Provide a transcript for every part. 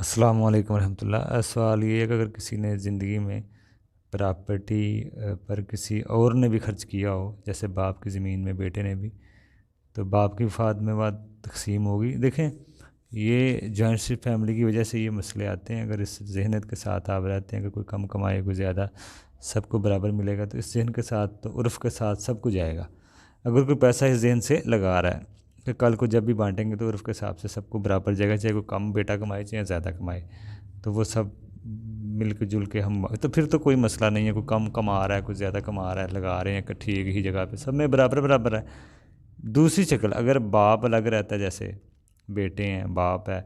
السلام علیکم ورحمۃ اللہ۔ سوال یہ ہے کہ اگر کسی نے زندگی میں پراپرٹی پر کسی اور نے بھی خرچ کیا ہو، جیسے باپ کی زمین میں بیٹے نے بھی، تو باپ کی وفات میں بعد تقسیم ہوگی۔ دیکھیں، یہ جوائنٹ فیملی کی وجہ سے یہ مسئلے آتے ہیں۔ اگر اس ذہنیت کے ساتھ آپ رہتے ہیں کہ کوئی کم کمائے کوئی زیادہ، سب کو برابر ملے گا، تو اس ذہن کے ساتھ تو عرف کے ساتھ سب کو جائے گا۔ اگر کوئی پیسہ اس ذہن سے لگا رہا ہے کہ کل کو جب بھی بانٹیں گے تو عرف کے حساب سے سب کو برابر جائے گا، چاہے کوئی کم بیٹا کمائے چاہے زیادہ کمائے، تو وہ سب مل کے جل کے ہم، تو پھر تو کوئی مسئلہ نہیں ہے۔ کوئی کم کما رہا ہے کوئی زیادہ کما رہا ہے، لگا رہے ہیں اکٹھی ایک ہی جگہ پہ، سب میں برابر برابر ہے۔ دوسری شکل، اگر باپ الگ رہتا ہے، جیسے بیٹے ہیں باپ ہے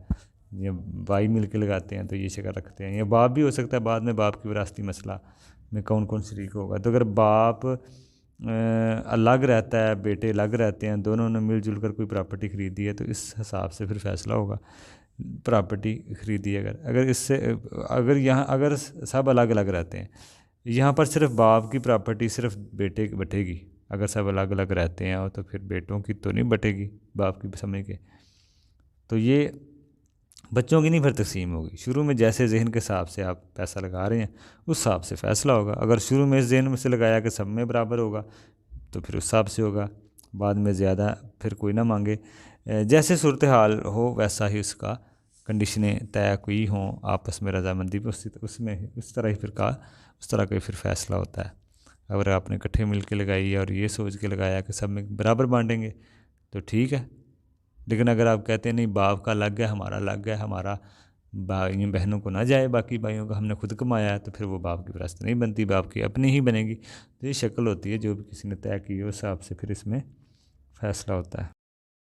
یا بھائی مل کے لگاتے ہیں، تو یہ شکل رکھتے ہیں، یا باپ بھی ہو سکتا ہے بعد میں باپ کی وراثتی مسئلہ میں کون کون شریک ہوگا۔ تو اگر باپ الگ رہتا ہے، بیٹے الگ رہتے ہیں، دونوں نے مل جل کر کوئی پراپرٹی خریدی ہے، تو اس حساب سے پھر فیصلہ ہوگا۔ پراپرٹی خریدی ہے اگر اس سے، اگر سب الگ الگ رہتے ہیں، یہاں پر صرف باپ کی پراپرٹی صرف بیٹے کی بٹے گی۔ اگر سب الگ الگ رہتے ہیں تو پھر بیٹوں کی تو نہیں بٹے گی باپ کی سمجھ کے، تو یہ بچوں کی نہیں پھر تقسیم ہوگی۔ شروع میں جیسے ذہن کے حساب سے آپ پیسہ لگا رہے ہیں اس حساب سے فیصلہ ہوگا۔ اگر شروع میں اس ذہن میں سے لگایا کہ سب میں برابر ہوگا تو پھر اس حساب سے ہوگا، بعد میں زیادہ پھر کوئی نہ مانگے۔ جیسے صورتحال ہو ویسا ہی اس کا کنڈیشنیں طے کوئی ہوں آپس میں رضامندی پہ، اس طرح ہی پھر اس طرح کا ہی پھر فیصلہ ہوتا ہے۔ اگر آپ نے اکٹھے مل کے لگائی اور یہ سوچ کے لگایا کہ سب میں برابر بانٹیں گے تو ٹھیک ہے، لیکن اگر آپ کہتے ہیں نہیں باپ کا الگ ہے ہمارا الگ ہے، ہمارا بھائیوں بہنوں کو نہ جائے، باقی بھائیوں کو ہم نے خود کمایا ہے، تو پھر وہ باپ کی وراثت نہیں بنتی، باپ کی اپنی ہی بنے گی۔ تو یہ شکل ہوتی ہے جو بھی کسی نے طے کی ہے، اس حساب سے پھر اس میں فیصلہ ہوتا ہے۔